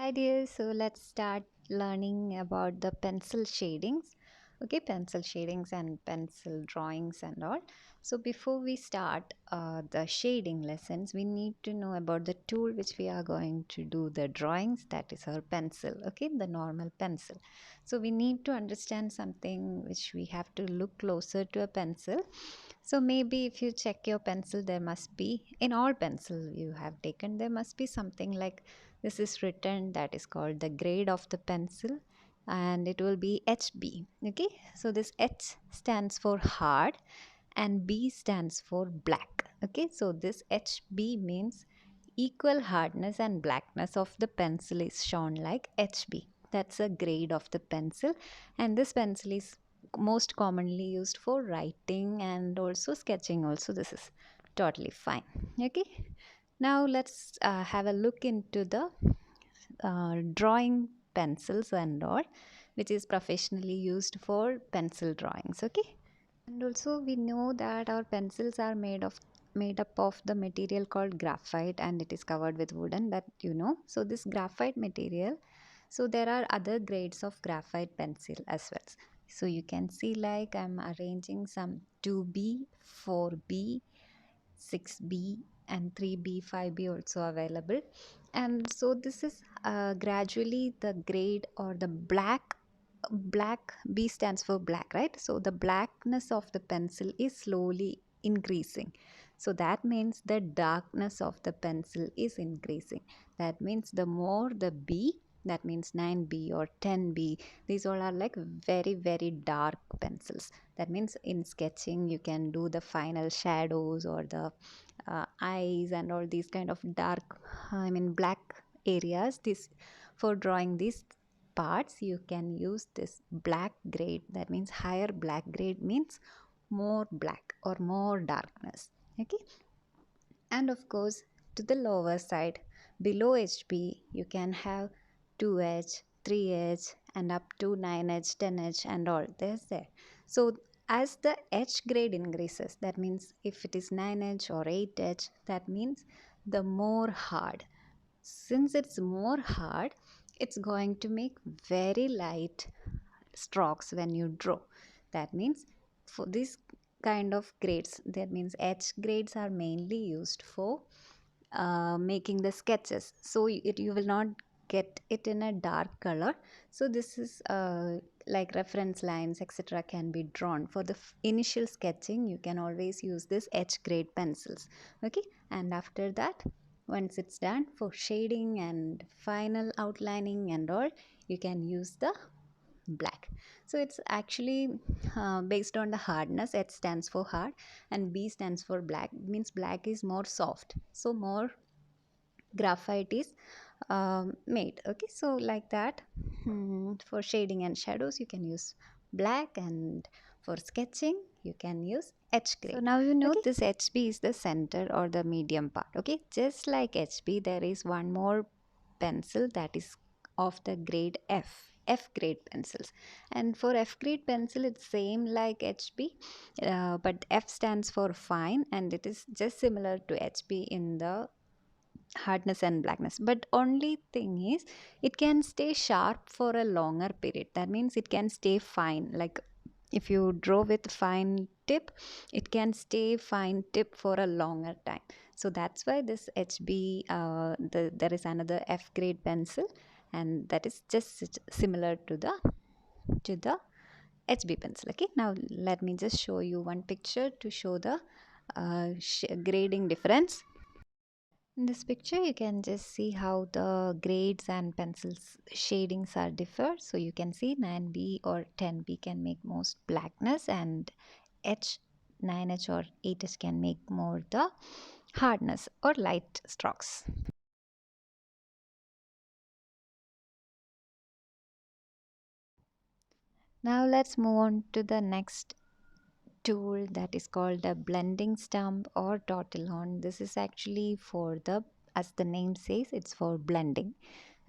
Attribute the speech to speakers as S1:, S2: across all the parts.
S1: Hi dear, so let's start learning about the pencil shadings. Okay, pencil shadings and pencil drawings and all. So before we start the shading lessons, we need to know about the tool which we are going to do the drawings, that is our pencil, okay, the normal pencil. So we need to understand something which we have to look closer to a pencil. So maybe if you check your pencil, there must be, in all pencil you have taken, there must be something like this is written, that is called the grade of the pencil, and it will be HB. Okay, so this H stands for hard and B stands for black. Okay, so this HB means equal hardness and blackness of the pencil is shown like HB. That's a grade of the pencil, and this pencil is most commonly used for writing and also sketching also. This is totally fine. Okay, now let's have a look into the drawing pencils and all, which is professionally used for pencil drawings. Okay, and also we know that our pencils are made up of the material called graphite, and it is covered with wooden, that you know. So this graphite material, so there are other grades of graphite pencil as well. So you can see, like, I'm arranging some 2B, 4B, 6B and 3B, 5B also available. And so this is gradually the grade or the black. B stands for black, right? So the blackness of the pencil is slowly increasing. So that means the darkness of the pencil is increasing. That means the more the B, that means 9B or 10B, these all are like very very dark pencils. That means in sketching you can do the final shadows or the eyes and all these kind of dark, I mean black areas. This, for drawing these parts, you can use this black grade. That means higher black grade means more black or more darkness. Okay, and of course to the lower side below HB you can have 2H, 3H and up to 9H, 10H and all. There's there. So as the H grade increases, that means if it is 9H or 8H, that means the more hard. Since it's more hard, it's going to make very light strokes when you draw. That means for this kind of grades, that means H grades are mainly used for making the sketches. So you will not get it in a dark color. So this is like reference lines etc can be drawn for the initial sketching. You can always use this H grade pencils. Okay, and after that, once it's done for shading and final outlining and all, you can use the black. So it's actually based on the hardness. H stands for hard and B stands for black, means black is more soft, so more graphite is made. Okay, so like that. For shading and shadows you can use black, and for sketching you can use H grade. So now you know, okay, this HB is the center or the medium part. Okay, just like HB, there is one more pencil that is of the grade F grade pencils. And for F grade pencil it's same like HB, but F stands for fine, and it is just similar to HB in the hardness and blackness, but only thing is it can stay sharp for a longer period. That means it can stay fine. Like if you draw with fine tip, it can stay fine tip for a longer time. So that's why this HB, there is another F grade pencil, and that is just similar to the HB pencil. Okay, now let me just show you one picture to show the grading difference. In this picture you can just see how the grades and pencils shadings are differ. So you can see 9B or 10B can make most blackness, and H, 9H or 8H can make more the hardness or light strokes. Now let's move on to the next tool, that is called a blending stump or dottle horn. This is actually for the, as the name says, it's for blending.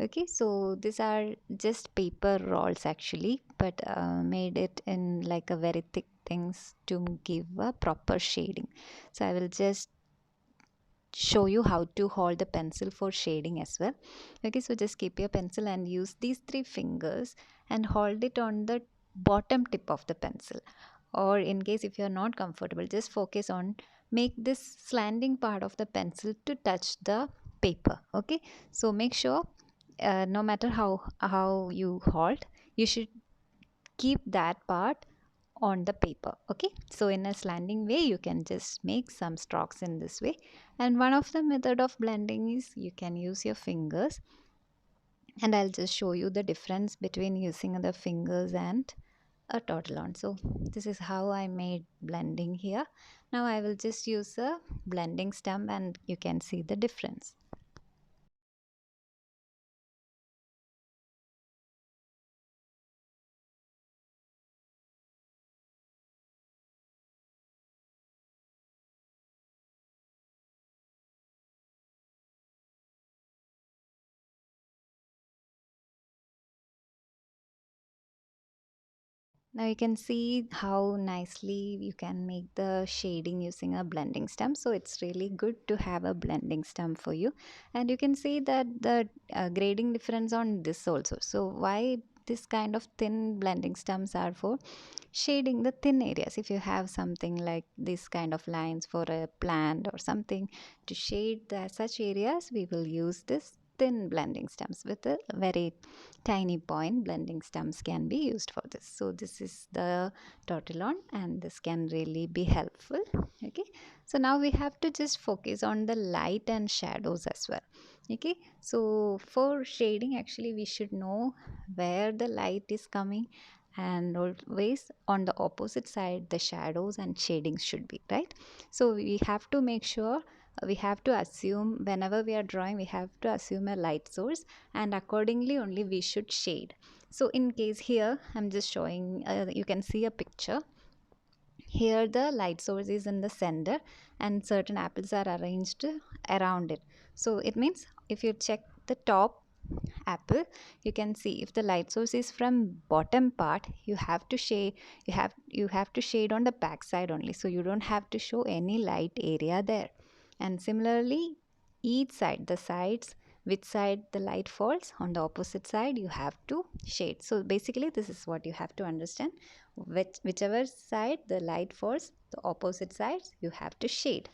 S1: Okay, so these are just paper rolls actually, but made it in like a very thick things to give a proper shading. So I will just show you how to hold the pencil for shading as well. Okay, so just keep your pencil and use these three fingers and hold it on the bottom tip of the pencil. Or in case if you're not comfortable, just focus on make this slanting part of the pencil to touch the paper. Okay, so make sure no matter how you hold, you should keep that part on the paper. Okay, so in a slanting way you can just make some strokes in this way. And one of the method of blending is you can use your fingers, and I'll just show you the difference between using the fingers and a tortillon. So this is how I made blending here. Now I will just use a blending stump and you can see the difference. Now you can see how nicely you can make the shading using a blending stump. So it's really good to have a blending stump for you. And you can see that the grading difference on this also. So why this kind of thin blending stumps are for shading the thin areas. If you have something like this kind of lines for a plant or something to shade such areas, we will use this thin blending stumps. With a very tiny point, blending stumps can be used for this. So this is the tortillon and this can really be helpful. Okay, so now we have to just focus on the light and shadows as well. Okay, so for shading actually we should know where the light is coming, and always on the opposite side the shadows and shadings should be, right? So we have to make sure, we have to assume whenever we are drawing we have to assume a light source, and accordingly only we should shade. So in case here I'm just showing, you can see a picture. Here the light source is in the center and certain apples are arranged around it. So it means if you check the top apple, you can see if the light source is from bottom part, you have to shade, you have to shade on the back side only, so you don't have to show any light area there. And similarly each side, the sides, which side the light falls on the opposite side you have to shade. So basically this is what you have to understand, whichever side the light falls, the opposite sides you have to shade.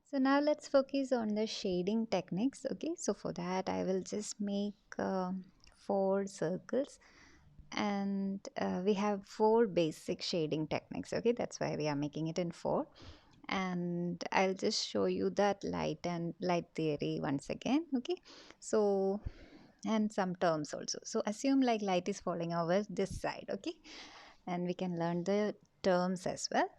S1: So now let's focus on the shading techniques. Okay, so for that I will just make 4 circles, and we have 4 basic shading techniques. Okay, that's why we are making it in 4. And I'll just show you that light and light theory once again. Okay, so and some terms also. So assume like light is falling over this side. Okay, and we can learn the terms as well.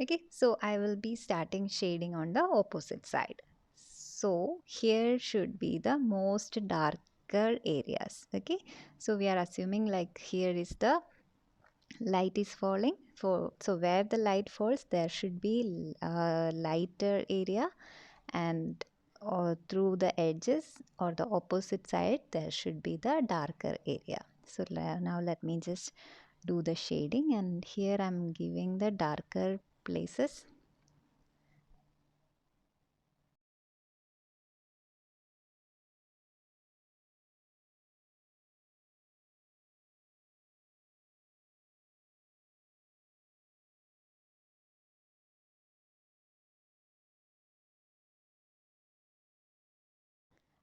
S1: Okay, so I will be starting shading on the opposite side. So here should be the most darker areas. Okay, so we are assuming like here is the light is falling for, so where the light falls there should be a lighter area, and or through the edges or the opposite side there should be the darker area. So now let me just do the shading, and here I'm giving the darker places.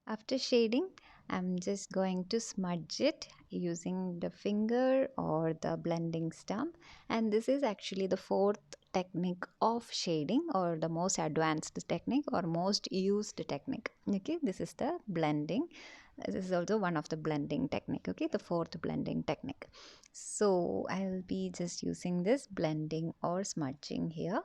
S1: After shading, I'm just going to smudge it using the finger or the blending stump. And this is actually the 4th technique of shading, or the most advanced technique or most used technique. Okay, this is the blending. This is also one of the blending technique. Okay, the 4th blending technique. So I will be just using this blending or smudging here.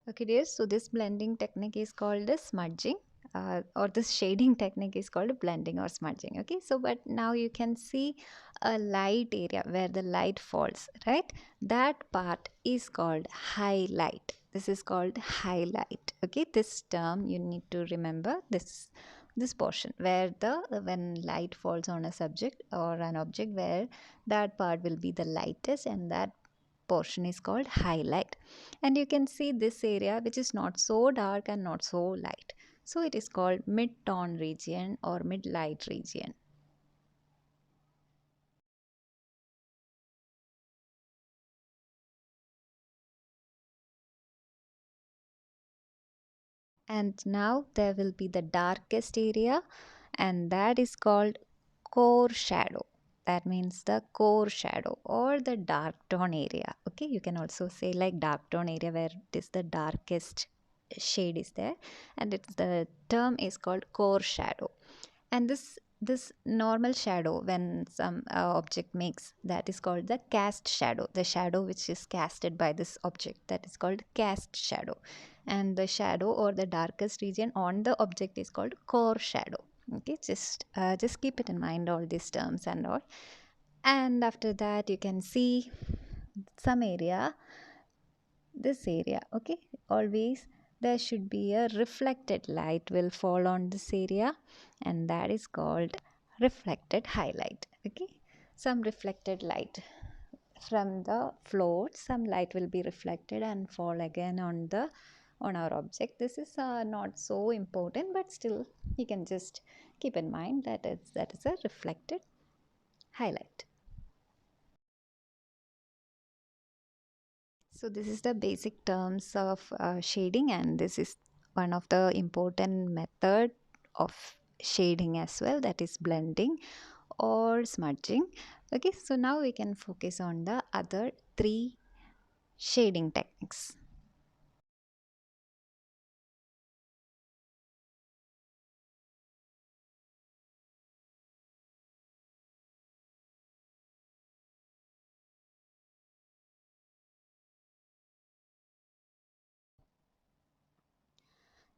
S1: Okay, dear. So this blending technique is called the smudging, or this shading technique is called blending or smudging. Okay, so but now you can see a light area where the light falls, right? That part is called highlight. This is called highlight. Okay, this term you need to remember this portion where the when light falls on a subject or an object, where that part will be the lightest and that portion is called highlight. And you can see this area which is not so dark and not so light, so it is called mid tone region or mid light region. And now there will be the darkest area, and that is called core shadow. That means the core shadow or the dark tone area. Okay, you can also say like dark tone area where it is the darkest shade is there, and it's the term is called core shadow. And this normal shadow when some object makes, that is called the cast shadow, the shadow which is casted by this object, that is called cast shadow. And the shadow or the darkest region on the object is called core shadow. Okay, just keep it in mind, all these terms and all. And after that you can see some area, this area. Okay, always there should be a reflected light will fall on this area, and that is called reflected highlight. Okay, some reflected light from the floor, some light will be reflected and fall again on the on our object. This is not so important, but still you can just keep in mind that that is a reflected highlight. So this is the basic terms of shading, and this is one of the important method of shading as well, that is blending or smudging. Okay, so now we can focus on the other three shading techniques.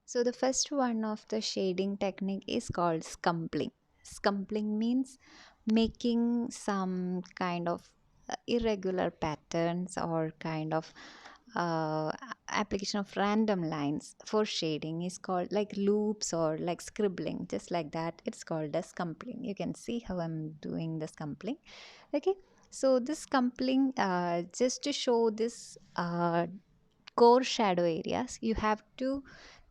S1: So the first one of the shading technique is called scumpling. Scumpling means making some kind of irregular patterns or kind of application of random lines for shading is called like loops or like scribbling, just like that. It's called as scumpling. You can see how I'm doing the scumpling. Okay, so this scumpling, just to show this core shadow areas, you have to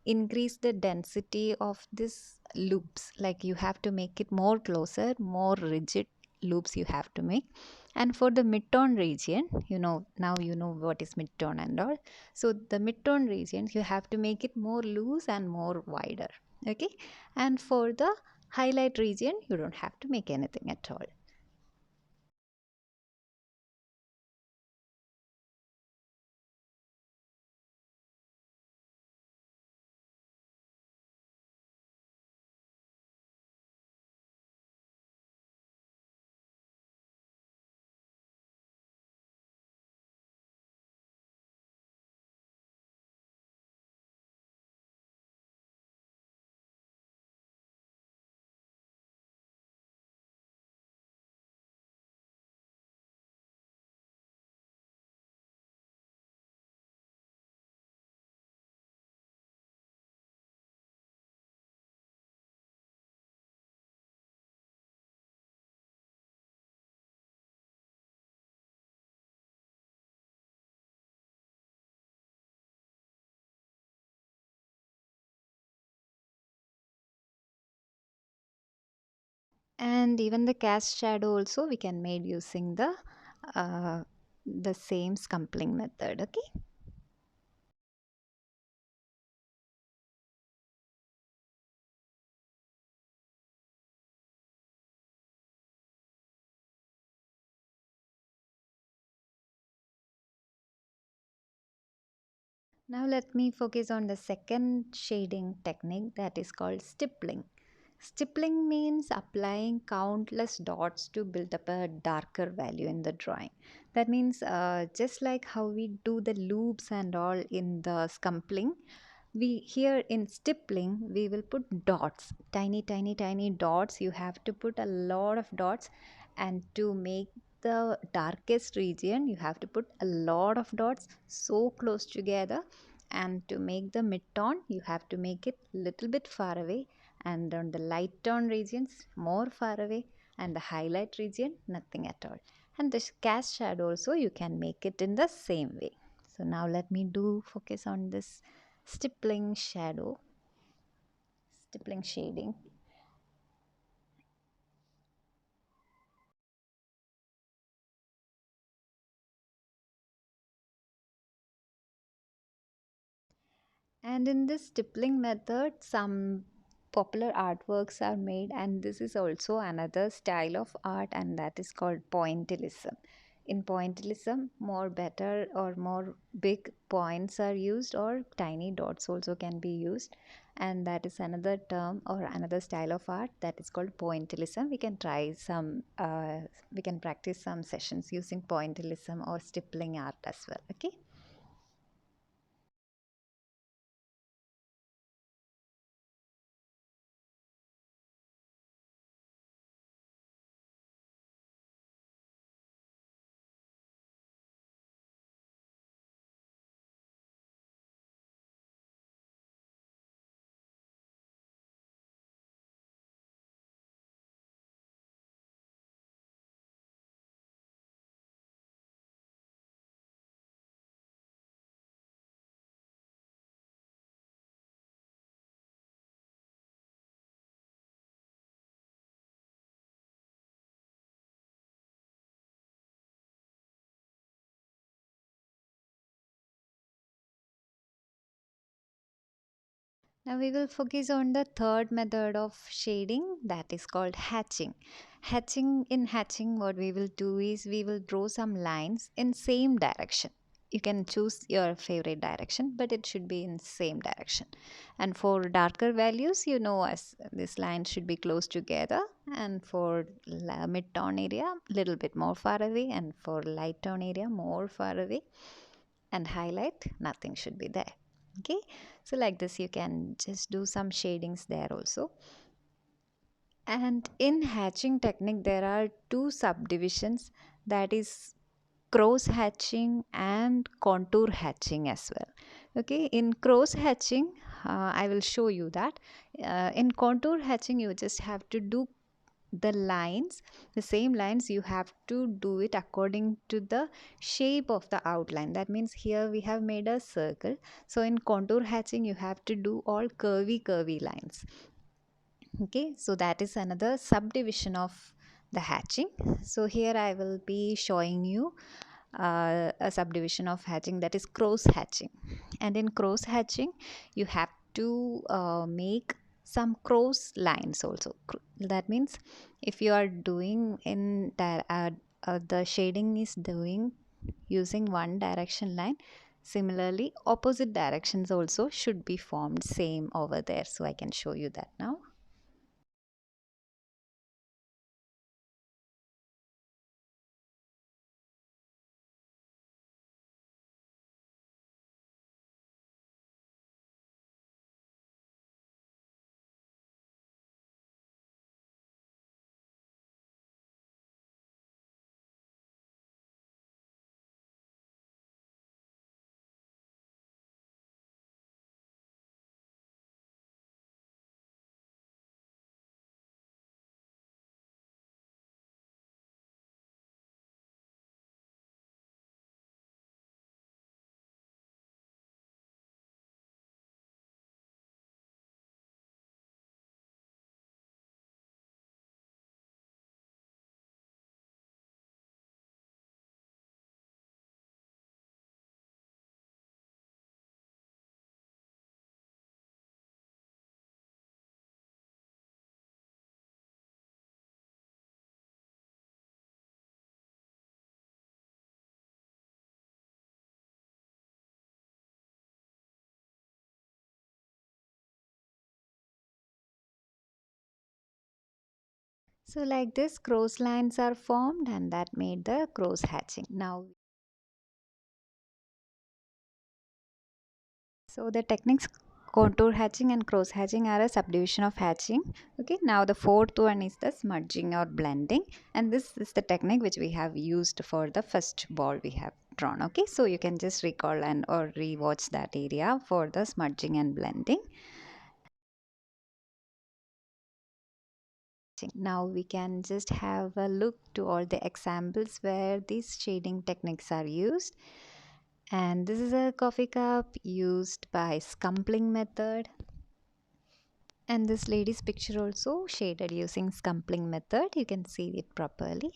S1: increase the density of this loops, like you have to make it more closer, more rigid loops you have to make. And for the mid-tone region, now you know what is mid-tone and all. So the mid-tone region you have to make it more loose and more wider. Okay, and for the highlight region you don't have to make anything at all. And even the cast shadow also we can made using uh, the same scumpling method. Okay, now let me focus on the second shading technique, that is called stippling. Stippling means applying countless dots to build up a darker value in the drawing. That means just like how we do the loops and all in the scumpling, we here in stippling we will put dots, tiny tiny tiny dots. You have to put a lot of dots, and to make the darkest region you have to put a lot of dots so close together, and to make the mid-tone you have to make it little bit far away, and on the light tone regions more far away, and the highlight region nothing at all. And this cast shadow also you can make it in the same way. So now let me do focus on this stippling shadow, stippling shading. And in this stippling method, some popular artworks are made, and this is also another style of art, and that is called pointillism. In pointillism, more better or more big points are used, or tiny dots also can be used, and that is another term or another style of art that is called pointillism. We can try some, we can practice some sessions using pointillism or stippling art as well. Okay. Now we will focus on the third method of shading, that is called hatching. In hatching, what we will do is we will draw some lines in same direction. You can choose your favorite direction, but it should be in same direction. And for darker values, you know, as this line should be close together, and for mid tone area, little bit more far away, and for light tone area, more far away, and highlight, nothing should be there. Okay, so like this you can just do some shadings there also. And in hatching technique there are two subdivisions, that is cross hatching and contour hatching as well. Okay, in cross hatching, I will show you that. In contour hatching you just have to do the lines, the same lines you have to do it according to the shape of the outline. That means here we have made a circle, so in contour hatching you have to do all curvy lines. Okay, so that is another subdivision of the hatching. So here I will be showing you a subdivision of hatching, that is cross hatching. And in cross hatching you have to make some cross lines also. That means if you are doing in the shading is doing using one direction line, similarly opposite directions also should be formed same over there. So I can show you that now. So like this, crow's lines are formed and that made the crows hatching. Now, so the techniques contour hatching and cross hatching are a subdivision of hatching. Okay, now the fourth one is the smudging or blending, and this is the technique which we have used for the first ball we have drawn. Okay, so you can just recall and or rewatch that area for the smudging and blending. Now we can just have a look to all the examples where these shading techniques are used. And this is a coffee cup used by scumpling method. And this lady's picture also shaded using scumpling method. You can see it properly.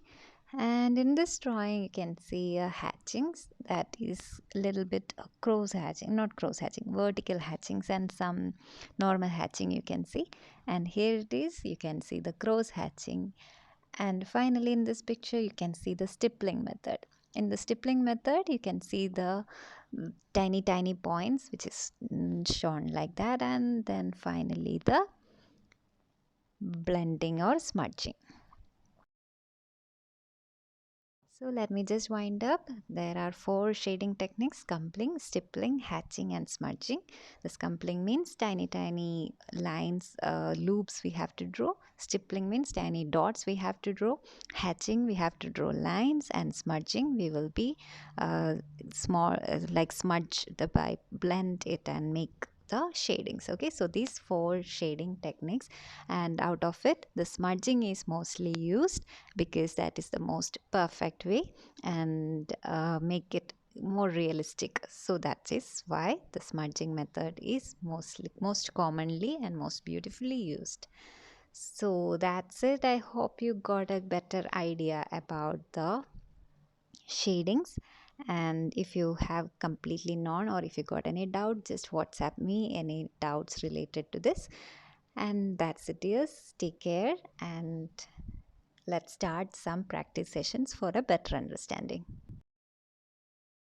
S1: And in this drawing, you can see hatchings, that is a little bit crows hatching, not crows hatching, vertical hatchings and some normal hatching you can see. And here it is, you can see the crows hatching. And finally, in this picture, you can see the stippling method. In the stippling method, you can see the tiny, tiny points, which is shown like that. And then finally, the blending or smudging. So let me just wind up. There are four shading techniques: scumpling, stippling, hatching and smudging. The scumpling means tiny tiny lines, loops we have to draw. Stippling means tiny dots we have to draw. Hatching we have to draw lines, and smudging we will be small like smudge the pipe, blend it and make the shadings. Okay, so these four shading techniques, and out of it the smudging is mostly used because that is the most perfect way and make it more realistic. So that is why the smudging method is most commonly and most beautifully used. So that's it. I hope you got a better idea about the shadings, and if you have completely known or if you got any doubt, just WhatsApp me any doubts related to this. And that's it, dears. Take care, and let's start some practice sessions for a better understanding.